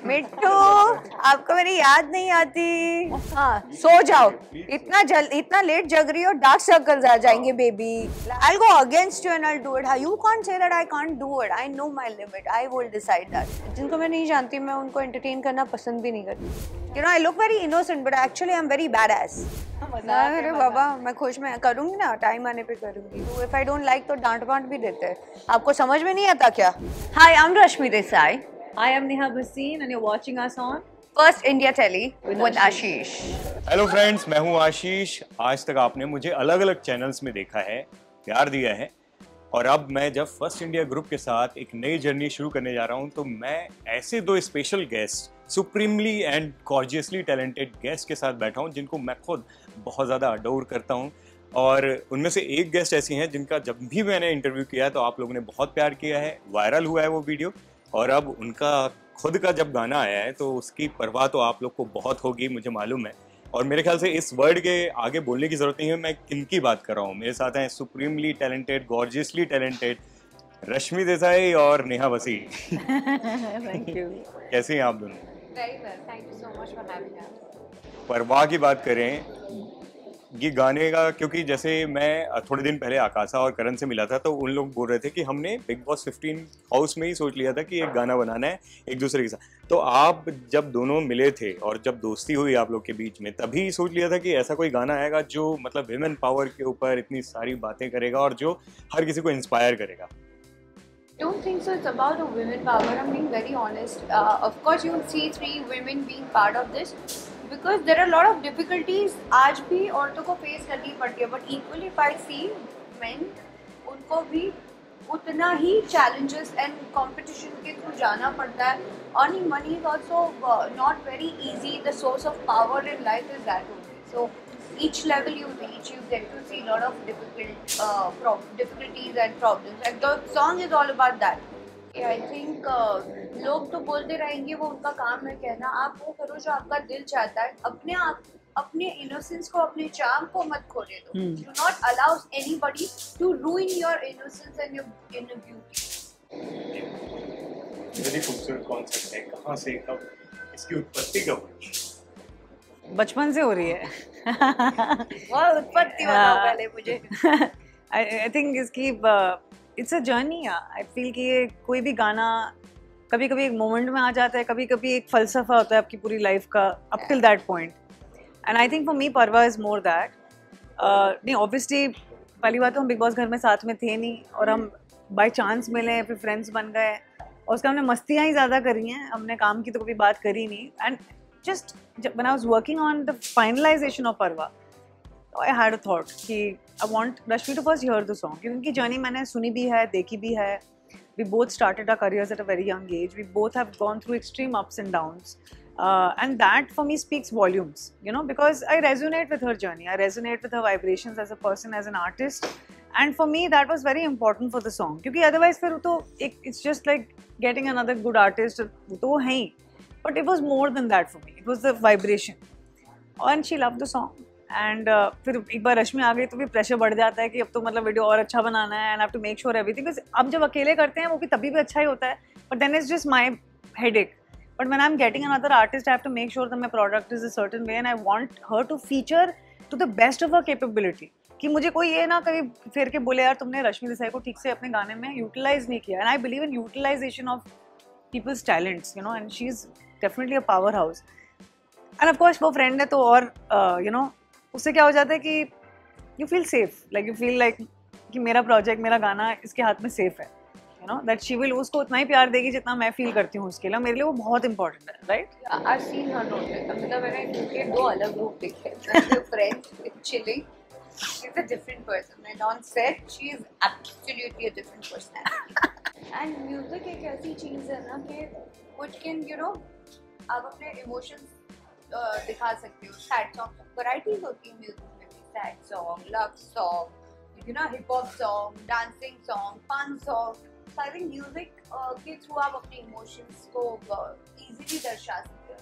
मिट्टू, आपको मेरी याद नहीं आती? हाँ, सो जाओ। इतना लेट जग रही हो, डार्क सर्कल्स आ जाएंगे baby. I'll go against you and I'll do it. You can't say that I can't do it. I know my limit. I will decide that. जिनको मैं नहीं जानती, मैं उनको entertain करना पसंद भी नहीं करती। You know, I look very innocent, but actually I'm very badass. अरे बाबा, मैं खुश में करूँगी ना, टाइम आने पे करूँगी। तो if I don't like तो डांट वांट भी देते हैं। आपको समझ में नहीं आता क्या? Hi, I'm Rashmi Desai. I am Neha Bhasin and you're watching us on First India Telly with Ashish. Hello friends, मैं हूं आशीष। आज तक आपने मुझे अलग अलग चैनल्स में देखा है, प्यार दिया है, और अब मैं जब फर्स्ट इंडिया ग्रुप के साथ एक नई जर्नी शुरू करने जा रहा हूं तो मैं ऐसे दो special guest, supremely and gorgeously talented guest के साथ बैठा हूं जिनको मैं खुद बहुत ज़्यादा अडोर करता हूं। और उनमें से एक गेस्ट ऐसी हैं जिनका जब भी मैंने इंटरव्यू किया तो आप लोगों ने बहुत प्यार किया है, वायरल हुआ है वो वीडियो, और अब उनका खुद का जब गाना आया है तो उसकी परवाह तो आप लोग को बहुत होगी, मुझे मालूम है। और मेरे ख्याल से इस वर्ड के आगे बोलने की ज़रूरत नहीं है, मैं किनकी बात कर रहा हूँ। मेरे साथ हैं supremely talented, gorgeously talented Rashmi Desai और नेहा बसीन। Thank you. कैसे हैं आप दोनों? Very well. Thank you so much for having us. परवाह की बात करें ये गाने का, क्योंकि जैसे मैं थोड़े दिन पहले आकाशा और करण से मिला था तो उन लोग बोल रहे थे कि हमने बिग बॉस 15 हाउस में ही सोच लिया था कि एक गाना बनाना है एक दूसरे के साथ। तो आप जब दोनों मिले थे और जब दोस्ती हुई आप लोग के बीच में, तभी सोच लिया था कि ऐसा कोई गाना आएगा जो मतलब विमेन पावर के ऊपर इतनी सारी बातें करेगा और जो हर किसी को इंस्पायर करेगा। Don't think so. It's about a women power. I'm being very honest. Of course, you will see 3 women being part of this because there are a lot of difficulties. आज भी औरतों को face करनी पड़ती है. But equally, if I see men, उनको भी उतना ही challenges and competition के through जाना पड़ता है. Earning money is also not very easy. The source of power in life is that only. So each level you reach, you get to see a lot of difficulties and problems. And the song is all about that. I think लोग तो बोलते रहेंगे, वो उनका काम है कहना। आप वो करो जो आपका दिल चाहता है। अपने innocence को, अपने charm को मत खोने दो. Do not allow anybody to ruin your innocence and your inner beauty. बड़ी खूबसूरत कॉन्सेप्ट है। कहाँ से, कब इसकी उत्पत्ति कब हुई? बचपन से हो रही है। बहुत उत्पत्ति बताओ पहले मुझे। I think इसकी it's a journey. I feel कि ये कोई भी गाना कभी कभी एक मोमेंट में आ जाता है, कभी कभी एक फलसफा होता है आपकी पूरी लाइफ का up till that point. And I think for me परवा इज मोर दैट। नहीं, ऑब्वियसली पहली बात तो हम बिग बॉस घर में साथ में थे नहीं, और हम बाय चांस मिले, फिर फ्रेंड्स बन गए, और उसका हमने मस्तियाँ ही ज़्यादा करी हैं, हमने काम की तो कभी बात करी नहीं। And just when I was working on the finalization of Parva, I had a thought कि I want Rashmi to first hear the song, क्योंकि उनकी जर्नी मैंने सुनी भी है, देखी भी है। We both started our careers at a very young age. We both have gone through extreme ups and downs, and that for me speaks volumes, you know, because I resonate with her journey. I resonate with her vibrations as a person, as an artist, and for me that was very important for the song. क्योंकि otherwise फिर तो it's just like getting another good artist, तो है ही. But it was more than that for me. It was the vibration. And she loved the song. And फिर एक बार रश्मि आ गई तो भी प्रेशर बढ़ जाता है कि अब तो मतलब वीडियो और अच्छा बनाना है, and I have to make sure everything. Because अब जब अकेले करते हैं वो भी तभी भी अच्छा ही होता है. But then it's just my headache. But when I'm getting another artist, I have to make sure that my product is a certain way, and I want her to feature to the best of her capability. कि मुझे कोई ये ना कभी फेर के बोले यार तुमने रश्मि देसाई को ठीक से अपने गाने में यूटिलाइज नहीं किया. And I believe in utilization of people's talents, you know, and she's definitely a powerhouse. And of course वो friend है तो और you know उससे क्या हो जाता है कि you feel safe, like you feel like कि मेरा project, मेरा गाना इसके हाथ में safe है, you know, that she will उसको उतना ही प्यार देगी जितना मैं feel करती हूँ उसके लिए. मेरे लिए वो बहुत important है, right? I've seen her note. मतलब मैंने उनके 2 अलग रूप देखे हैं. Friends with chilling, she's a different person, and on set she is absolutely a different personality. And music एक ऐसी चीज़ है ना कि which can, you know, आप अपने इमोशंस दिखा सकते हो. सैड सॉन्ग, वैराइटीज होती है म्यूजिक में भी. Sad song, love song, you know, hip hop song, dancing song, fun song. So I think music के थ्रू आप अपने इमोशंस को इजीली दर्शा सकते हो.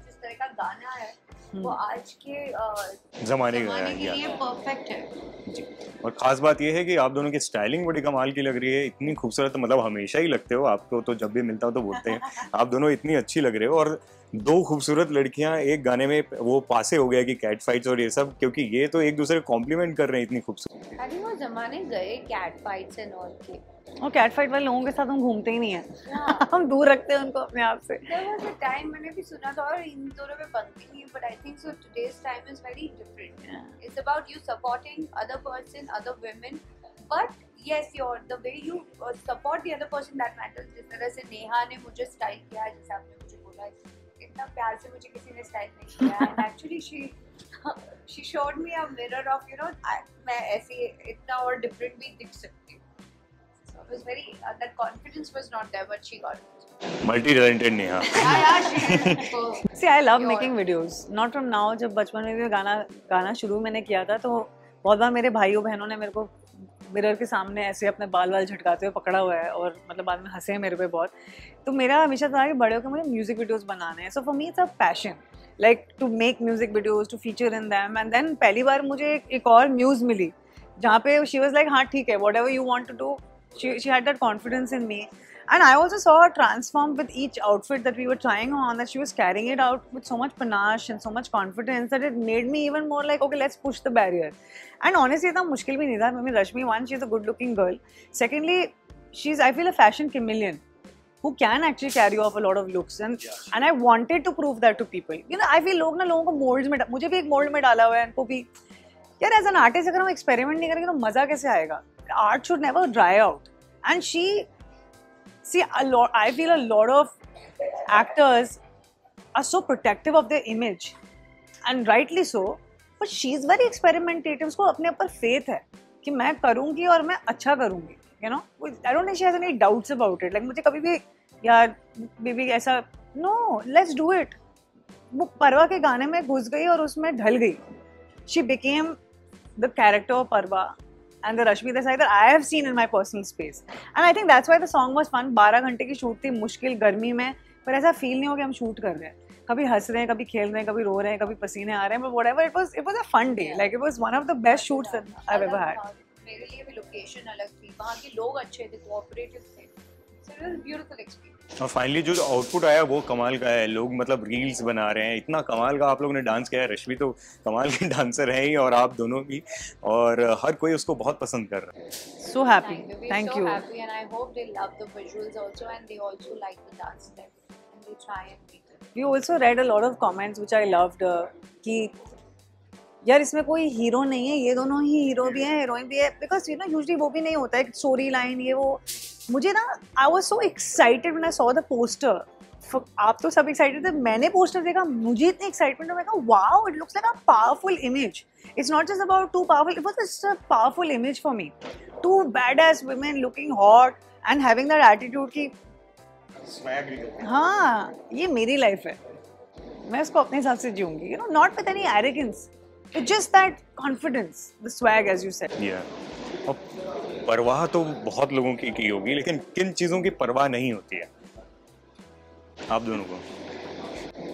जिस तरह का गाना है वो आज के जमाने जमाने के या लिए परफेक्ट है। जी। और खास बात यह है कि आप दोनों की स्टाइलिंग बड़ी कमाल की लग रही है, इतनी खूबसूरत, मतलब हमेशा ही लगते हो, आपको तो जब भी मिलता हो तो बोलते हैं आप दोनों इतनी अच्छी लग रहे हो। और दो खूबसूरत लड़कियां एक गाने में वो पासे हो गया कि कैट फाइट्स और ये सब, क्योंकि ये तो एक दूसरे को कॉम्प्लीमेंट कर रहे हैं इतनी खूबसूरत। अरे वो जमाने गए कैट फाइट्स एंड ऑल के। और कैट फाइट वाले लोगों के साथ हम घूमते ही नहीं है हाँ। हम दूर रखते हैं उनको अपने आप से। There was a time मैंने भी सुना था और इन दोनों में बनती नहीं, but I think so today's time is very different. Yeah. It's about you supporting other person, other women, but yes, the way you support the other person that matters. जिस तरह से नेहा ने मुझे स्टाइल किया, जैसे आपने मुझे बोला, इतना प्यार से मुझे किसी ने स्टाइल नहीं किया, and actually she showed me a mirror of मैं ऐसे इतना और different भी दिख सकती हूँ. So it was very that confidence was not there, but she got it. Multi talented Neha. Yeah, she is. See, I love Pure. making videos. Not from now. जब बचपन में भी गाना शुरू मैंने किया था, तो बहुत बार मेरे भाइयों बहनों ने मेरे को मिरर के सामने ऐसे अपने बाल झटकाते हुए पकड़ा हुआ है और मतलब बाद में हंसे हैं मेरे पे बहुत। तो मेरा हमेशा था कि बड़े होकर मुझे म्यूजिक वीडियोस बनाने हैं। So for me it's a passion, like to make music videos, to feature in them. And then पहली बार मुझे एक और म्यूज मिली जहाँ पे शी वाज लाइक हाँ ठीक है, whatever you want to do. She had that confidence in me, and I also saw her transform with each outfit that we were trying on, that she was carrying it out with so much panache and so much confidence that it made me even more like, okay, let's push the barrier. And honestly इतना मुश्किल भी नहीं था। I mean, Rashmi, one, she's a good looking girl. Secondly, she's, I feel, a fashion chameleon who can actually carry off a lot of looks, and I wanted to prove that to people. You know, I feel लोग ना लोगों को molds में, मुझे भी एक mold में डाला हुआ है, इनको भी यार एज एन आर्टिस्ट अगर हम एक्सपेरिमेंट नहीं करेंगे तो मजा कैसे आएगा? Art should never dry out. And I feel a lot of actors are so protective of their image, and rightly so. But she's very experimentative. उसको अपने ऊपर faith है कि मैं करूँगी और मैं अच्छा करूँगी. You know, I don't think she has any doubts about it. Like मुझे कभी भी यार बेबी ऐसा, no, let's do it. वो परवा के गाने में घुस गई और उसमें ढल गई. She became the character of Parva and the Rashmi Desai that I have seen in my personal space. And I think that's why the song was fun. 12 घंटे की शूट थी, मुश्किल गर्मी में, पर ऐसा फील नहीं हो कि हम शूट कर रहे हैं. कभी हंस रहे हैं, कभी खेल रहे हैं, कभी रो रहे हैं, कभी पसीने आ रहे हैं, but whatever, it was a fun day. Like it was one of the best shoots that I've ever had. मेरे लिए भी लोकेशन अलग थी, वहाँ के लोग अच्छे थे, कोऑपरेटिव थे. So it was a beautiful experience. और फाइनली जो आउटपुट आया वो कमाल का है। लोग मतलब रील्स बना रहे हैं, इतना कमाल का आप लोगों ने डांस किया है। रश्मि तो कमाल की डांसर है ही, और आप दोनों भी, और हर कोई उसको बहुत पसंद कर रहा है। So happy. Thank you. Thank So you. happy, and I hope they love the visuals also, and they also like the dance step, and they try and make it. We also read a lot of comments which I loved कि यार इसमें कोई hero नहीं है, ये दोनों ही hero भी हैं, हीरोइन भी है, बिकॉज यू नो यूजुअली वो भी नहीं होता है स्टोरी लाइन ये वो। मुझे ना I was so excited when I saw the poster. आप तो सब एक्साइटेड थे, मैंने पोस्टर देखा, मुझे इतनी एक्साइटमेंट हो, मैं कहा wow, it looks like a powerful image. It's not just about too powerful, it was just a powerful image for me. Two badass women looking hot and having that attitude की हाँ ये मेरी life है, मैं इसको अपने हिसाब से जीऊंगी, you know, not with any arrogance, it's just that confidence, the swag as you said. और परवाह तो बहुत लोगों की होगी, लेकिन किन चीज़ों की परवाह नहीं होती है आप दोनों को?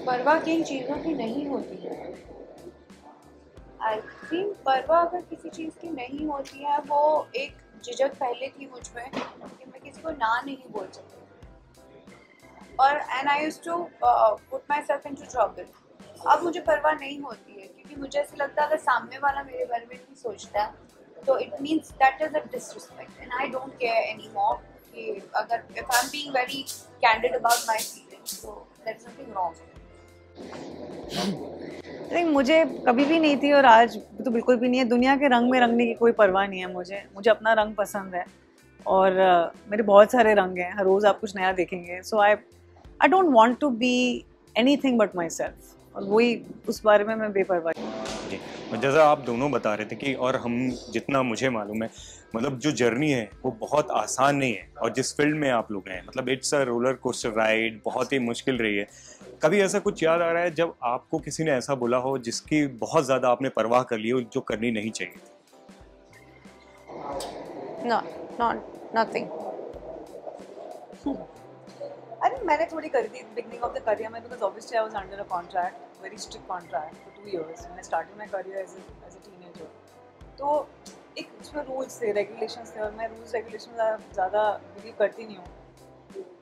परवाह किन चीज़ों की नहीं होती है? आई थिंक परवाह अगर किसी चीज़ की नहीं होती है, वो एक झिझक पहले थी मुझ में कि मैं किसी को ना नहीं बोल सकती, और and I used to put myself into trouble. अब मुझे परवाह नहीं होती है, क्योंकि मुझे ऐसा लगता है अगर सामने वाला मेरे बारे में नहीं सोचता है तो it means that is a disrespect, and I don't care any more कि अगर if I am being very candid about my feelings, so there is something wrong. लेकिन मुझे कभी भी नहीं थी और आज तो बिल्कुल भी नहीं है। दुनिया के रंग में रंगने की कोई परवाह नहीं है मुझे अपना रंग पसंद है, और मेरे बहुत सारे रंग हैं, हर रोज़ आप कुछ नया देखेंगे। So I don't want to be anything but myself, और वही उस बारे में मैं बेपरवाह। जी, जैसा आप दोनों बता रहे थे कि, और हम जितना मुझे मालूम है, मतलब जो जर्नी है वो बहुत आसान नहीं है, और जिस फील्ड में आप लोग हैं, मतलब it's a roller coaster ride, बहुत ही मुश्किल रही है। कभी ऐसा कुछ याद आ रहा है जब आपको किसी ने ऐसा बोला हो जिसकी बहुत ज़्यादा आपने परवाह कर ली हो, जो करनी नहीं चाहिए? No, nothing. आई थिंक मैंने थोड़ी करी थी बिगनिंग ऑफ द करियर में, because obviously I was under a contract, very strict contract for 2 years when I started my career as a teenager. तो एक उसमें रूल्स थे, रेगुलेशंस थे, और मैं रूल्स रेगुलेशन ज़्यादा बिलीव करती नहीं हूँ.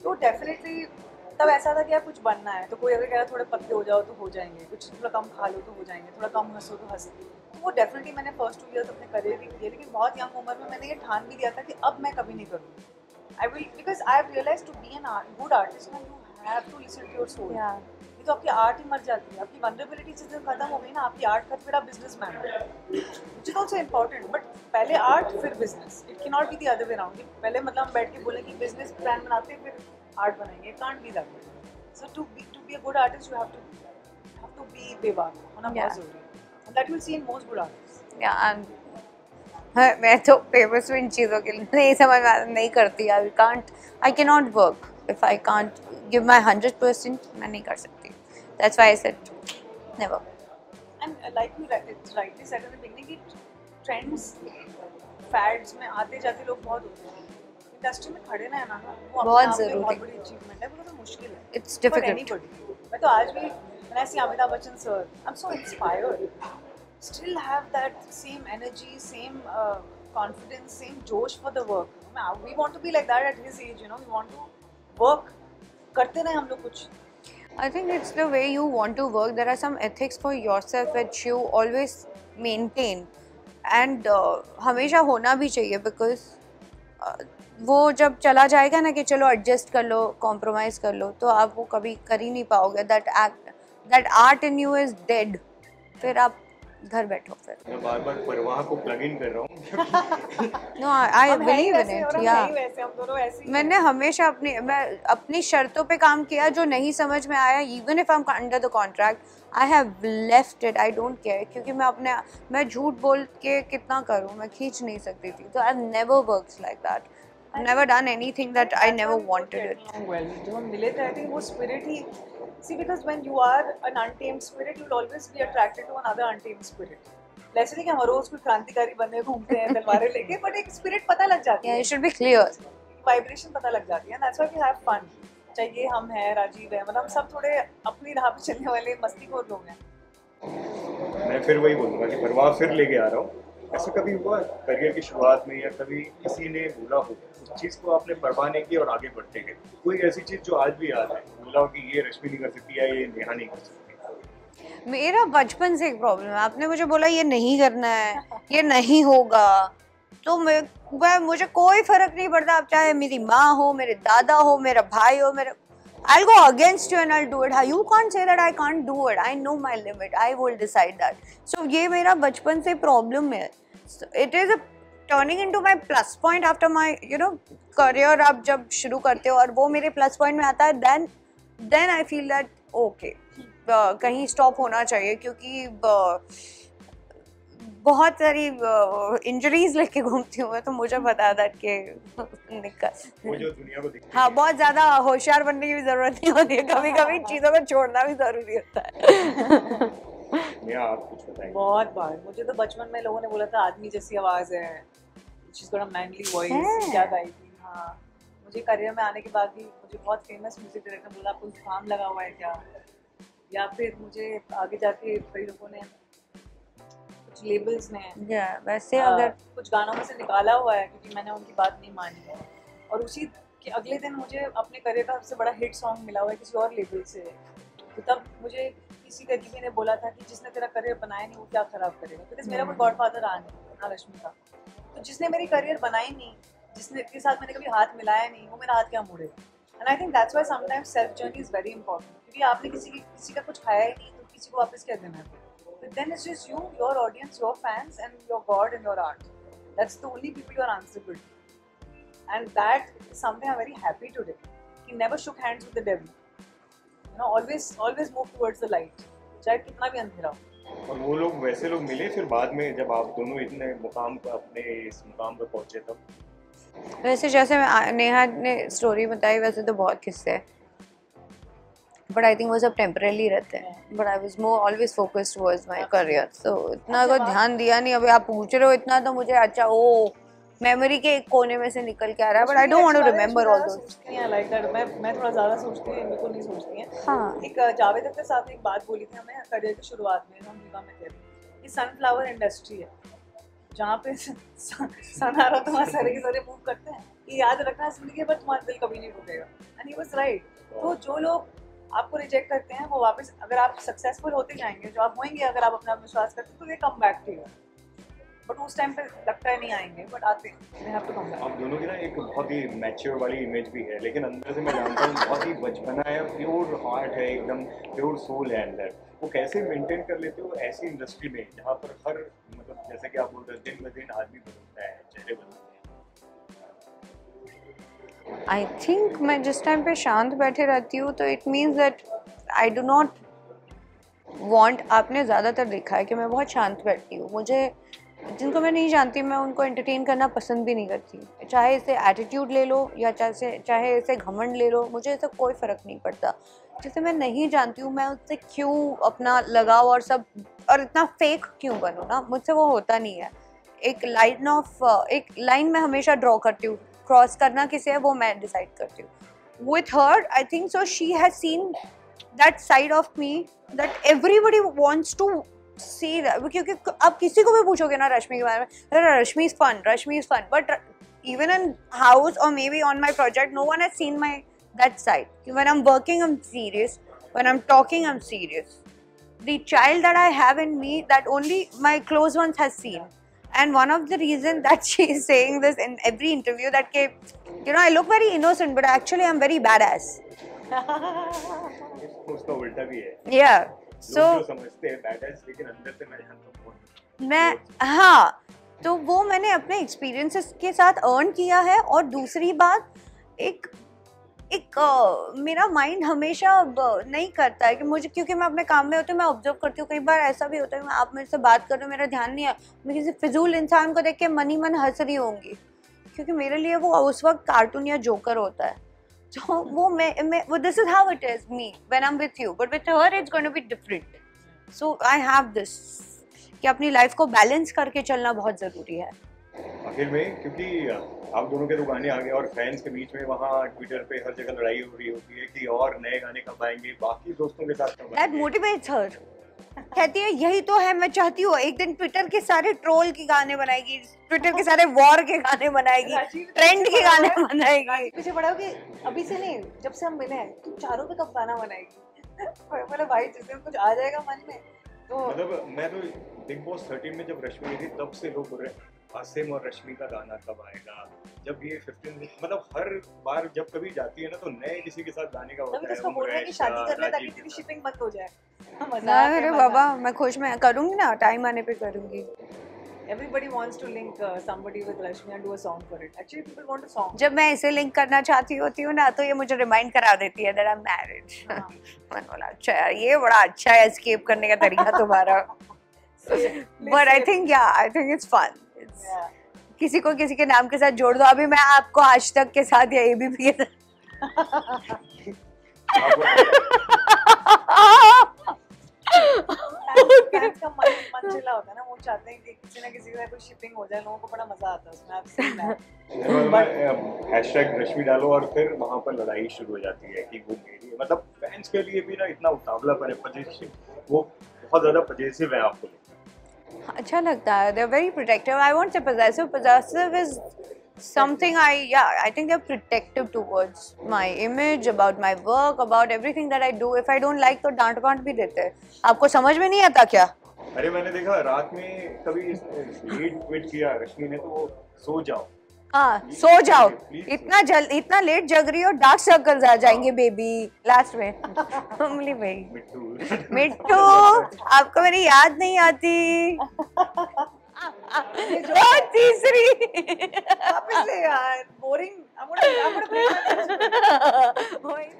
तो डेफिनेटली तब ऐसा था कि यार कुछ बनना है, तो कोई अगर कह रहा थोड़े पतले हो जाओ तो हो जाएंगे, कुछ थोड़ा कम खा लो तो हो जाएंगे, थोड़ा कम हंसो तो हंस. तो वो डेफिनेटली मैंने फर्स्ट 2 years अपने करियर की किए, लेकिन बहुत यंग उम्र में मैंने ये ठान भी दिया था कि अब मैं कभी नहीं करूँगी. I will, because I have realized to be an good artist, ना you have to listen to your soul. ये तो आपकी आर्ट ही मर जाती है, आपकी vulnerability जिस दिन खत्म हो गई ना, आपकी आर्ट का फिर आप businessman हो, which is also important. But पहले आर्ट फिर business. It cannot be the other way around. पहले मतलब हम बैठ के बोले कि business plan बनाते हैं फिर आर्ट बनाएंगे. It can't be that way. So to be a good artist, you have to be बेबाक होना बहुत जरूरी है. And that you'll see in most good artists. Yeah, and मैं तो फेमस इन चीज़ों के लिए नहीं समझ में नहीं करती. I cannot work if I can't give my 100%. मैं नहीं कर सकती. That's why I said never. And like you rightly said in the beginning, कि trends, fads में आते जाते लोग बहुत होते हैं. इंडस्ट्री में खड़े रहना ना वो बहुत अपने आप में ज़रूरी. बहुत बड़ी अचीवमेंट है, बिकॉज़ वो मुश्किल है. It's For difficult. anybody. मैं तो आज भी when I see Amitabh Bachchan sir, I'm so inspired. Still have that same energy, same confidence, same josh for the work. We want to be like that at his age, you know. We want to work. करते रहे हम लोग कुछ. I think it's the way you want to work. There are some ethics for yourself which you always maintain, and हमेशा होना भी चाहिए, because वो जब चला जाएगा ना कि चलो एडजस्ट कर लो, कॉम्प्रोमाइज़ कर लो, तो आप वो कभी कर ही नहीं पाओगे. that art in you is dead. फिर आप घर बैठो फिर. मैं बार-बार परवाह को प्लग इन कर रहा हूँ. No, I believe in it. Yeah. वैसे हम दोनों ऐसे ही. मैंने हमेशा मैं अपनी शर्तों पे काम किया. जो नहीं समझ में आया, even if I'm under the contract, I have left it. I don't care, क्योंकि मैं झूठ बोल के कितना करूँ, मैं खींच नहीं सकती थी. So I've never worked like that. I've never done anything that I never wanted it. Well, जब हम मिले थे, I think वो spirit he. See, because when you are an untamed spirit, you'll always be attracted to another untamed spirit. ऐसे नहीं कि हम रोज कोई क्रांतिकारी बनने घूमते हैं तलवारें लेके, but एक spirit पता लग जाती है. Yeah, it should be clear. Vibration पता लग जाती है. That's why we have fun. चाहे ये हम हैं, राजीव है, मतलब हम सब थोड़े अपनी राह पे चलने वाले मस्तीखोर लोग हैं. मैं फिर वही बोलूँगा कि परवाह फिर लेके आ रहा हूँ. ऐसा कभी हुआ करियर की शुरुआत में या कभी किसी ने बोला हो उस चीज़ को आपने परवाह नहीं की और आगे बढ़ते गए? कोई ऐसी चीज़ जो आज भी याद है, बोला हो कि ये रश्मि नहीं कर सकती या ये नेहा नहीं कर सकती? मेरा बचपन से एक प्रॉब्लम है. आपने मुझे बोला ये नहीं करना है, ये नहीं होगा, तो मुझे कोई फर्क नहीं पड़ता. आप चाहे मेरी माँ हो, मेरे दादा हो, मेरा भाई हो, I'll go against you and I'll do it. You can't say that I can't do it. I know my limit. I will decide that. So ये मेरा बचपन से प्रॉब्लम है. It is turning into my plus point after my career. आप जब शुरू करते हो और वो मेरे plus point में आता है, then I feel that okay, कहीं stop होना चाहिए, क्योंकि बहुत सारी इंजरीज लेके घूमती हूँ मैं, तो मुझे पता था कि वो जो दुनिया को दिखती हाँ, बहुत ज़्यादा होशियार बनने की भी ज़रूरत नहीं होती है. कभी चीज़ों को छोड़ना भी ज़रूरी होता है. आप कुछ बताएं. बहुत बार मुझे तो बचपन में लोगों ने बोला था आदमी जैसी आवाज़ है, she's got a manly voice. क्या गाई थी. हाँ, मुझे करियर में आने के बाद भी मुझे बहुत फेमस म्यूजिक डायरेक्टर बोला आपको जुकाम लगा हुआ है क्या, या फिर मुझे आगे जाके कई लोगों ने लेबल्स ने वैसे अगर कुछ गानों में से निकाला हुआ है क्योंकि मैंने उनकी बात नहीं मानी है, और उसी के अगले दिन मुझे अपने करियर का सबसे बड़ा हिट सॉन्ग मिला हुआ है किसी और लेबल से. तो तब मुझे किसी करीबी ने बोला था कि जिसने तेरा करियर बनाया नहीं वो क्या खराब करेगा, बिकॉज मेरा कोई गॉडफादर रहा नहीं ना रश्मि का. तो जिसने मेरी करियर बनाई नहीं, जिसने के साथ मैंने कभी हाथ मिलाया नहीं, वो मेरा हाथ क्या मोड़ेगा. And I think that's why sometimes self journey is very important, क्योंकि आपने किसी का कुछ खाया ही नहीं तो किसी को वापस क्या देना है. But then it's just you, your audience, your fans, and your God and your art. That's the only people you are answerable to. And that is something I'm very happy today. He never shook hands with the devil. Always move towards the light. चाहे कितना भी अंधेरा हो. और वो लोग वैसे लोग मिले फिर बाद में जब आप दोनों इतने मुकाम पर अपने इस मुकाम पर पहुंचे तब? वैसे जैसे नेहा ने स्टोरी बताई वैसे तो बहुत किस्से हैं, but I think वो सब temporarily रहते हैं. But I was more always focused towards my career. So इतना को ध्यान दिया नहीं. अभी आप पूछ रहे हो इतना तो मुझे अच्छा मेमोरी के एक कोने में से निकल के आ रहा है, but I don't want to remember all those. सोचती हैं लाइक दैट, मैं थोड़ा ज़्यादा सोचती हूँ, बिल्कुल नहीं सोचती हैं। हाँ एक जावेद अख्तर साहब ने एक बात बोली थी हमें करियर की शुरुआत में, हम विवा में थे, कि सनफ्लावर इंडस्ट्री है जहाँ पे सन आ रहा तो वहाँ सारे के सारे मूव करते हैं, ये याद रखना जिंदगी भर तुम्हारा दिल कभी नहीं रुकेगा। And he was right. तो जो लोग आपको रिजेक्ट करते हैं वो वापस, अगर आप सक्सेसफुल होते जाएंगे, जो आप होंगे अगर आप अपना विश्वास करते हैं, तो they come back to you. But उस टाइम पे लगता है नहीं आएंगे, बट आते हैं, they have to come back. आप दोनों की ना एक बहुत ही मैच्योर वाली इमेज भी है, लेकिन अंदर से मैं जानता हूँ बहुत ही बचपना है, प्योर हार्ट है, एकदम प्योर सोल है अंदर। वो कैसे मेंटेन कर लेते हो ऐसी इंडस्ट्री में जहाँ पर हर मतलब जैसे कि आप बोल रहे हो दिन ब दिन आदमी बदलता है, चेहरे बदलते हैं। आई थिंक मैं जिस टाइम पे शांत बैठे रहती हूँ तो it means that I do not want, आपने ज़्यादातर देखा है कि मैं बहुत शांत बैठती हूँ। मुझे जिनको मैं नहीं जानती मैं उनको एंटरटेन करना पसंद भी नहीं करती, चाहे इसे एटीट्यूड ले लो या चाहे इसे घमंड ले लो, मुझे इससे कोई फ़र्क नहीं पड़ता। जिसे मैं नहीं जानती हूँ मैं उससे क्यों अपना लगाव और सब और इतना फेक क्यों बनूँ ना, मुझसे वो होता नहीं है। एक लाइन मैं हमेशा ड्रॉ करती हूँ, क्रॉस करना किसे है वो मैं डिसाइड करती हूँ। With her I think so she has seen that side of me that everybody wants to see that, क्योंकि आप किसी को भी पूछोगे ना रश्मि के बारे में, अरे Rashmi is fun, but even in house और maybe on my project no one has seen my that side. When I'm working, I'm serious. When I'm talking, I'm serious. The child that I have in me, that only my close ones has seen. And one of the reasons that she is saying this in every interview that I look very innocent, but actually I'm very badass. उसका उल्टा भी है। Yeah. So लोग जो समझते हैं badass, लेकिन अंदर से मैं जानता हूँ हाँ, तो वो मैंने अपने एक्सपीरियंसेस के साथ अर्न किया है। और दूसरी बात, एक मेरा माइंड हमेशा नहीं करता है कि मुझे, क्योंकि मैं अपने काम में होती हूँ, मैं ऑब्जर्व करती हूँ। कई बार ऐसा भी होता है आप मेरे से बात कर रहे हो, मेरा ध्यान नहीं है, मैं किसी फिजूल इंसान को देख के मन हंस रही होंगी, क्योंकि मेरे लिए वो उस वक्त कार्टून या जोकर होता है। तो वो this is how it is me when I am with you, but with her it's going to be different. So I have this कि अपनी लाइफ को बैलेंस करके चलना बहुत ज़रूरी है। आखिर में, क्योंकि आप दोनों के तो गाने आ गए और फैंस के बीच में वहाँ ट्विटर पे हर जगह लड़ाई हो रही होती है कि और नए गाने कब आएंगे, बाकी दोस्तों के साथ कब That आएंगे। motivates her. कहती है यही तो है, मैं चाहती हूँ एक दिन ट्विटर के सारे ट्रोल के गाने बनाएगी, ट्विटर के सारे वॉर के गाने बनाएगी, ट्रेंड के गाने बनाएगी। पीछे पड़ा हो कि अभी से नहीं, जब से हम मिले हैं तुम चारों पे कब गाना बनाएगी। बोले भाई जिस दिन कुछ आ जाएगा मन में तो। मतलब मैं तो बिग बॉस 13 में जब रश्मि आई थी तब से लोग बोल रहे हैं आसिम और रश्मि का गाना कब आएगा। जब ये 15 मतलब हर बार जब कभी जाती है ना तो नए किसी के साथ गाने का होता तभी है। तो उसको बोल रहे हैं कि शादी कर ले ताकि तेरी शिपिंग मत हो जाए। अरे बाबा मैं खुश, मैं करूँगी ना, टाइम आने पे करूँगी। Everybody wants to link somebody with Rashmi and do a song for it. Actually, people want a song. जब मैं इसे लिंक करना चाहती होती हूँ ना तो ये मुझे रिमाइंड करा देती है that I'm married. मन बोला अच्छा यार ये बड़ा अच्छा है एस्केप करने का तरीका तुम्हारा। But I think it's fun. Yeah. किसी को किसी के नाम के साथ जोड़ दो। अभी मैं आपको आज तक के साथ या ABP के फैंस का मन चिल्ला होता है ना, वो चाहते हैं कि किसी ना किसी के साथ कोई शिपिंग हो जाए, लोगों को बड़ा मजा आता है उसमें। आप सही में हैशटैग रश्मि डालो और फिर वहाँ पर लड़ाई शुरू हो जाती है कि वो मेरी है। मतलब फैंस के लिए भी ना इतना उतावलापन है, पजेसिव, वो बहुत ज्यादा पजेसिव है आपको। अच्छा लगता है। They're very protective. I won't say possessive. Possessive is something I think they're protective towards my image, about my work, about everything that I do. If I don't like तो डांट वांट भी देते हैं। आपको समझ में नहीं आता क्या? अरे मैंने देखा रात में कभी लेट ट्वीट किया रश्मि ने तो वो सो जाओ। हाँ सो जाओ, इतना लेट जग रही हो, डार्क सर्कल्स आ जाएंगे बेबी लास्ट में। अमली भाई मिट्टू आपको मेरी याद नहीं आती। तीसरी वापस से यार बोरिंग।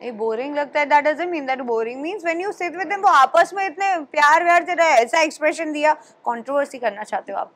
ये बोरिंग लगता है, that doesn't mean that boring means when you sit with them वो आपस में इतने प्यार व्यार से रहे, ऐसा एक्सप्रेशन दिया, कंट्रोवर्सी करना चाहते हो आप।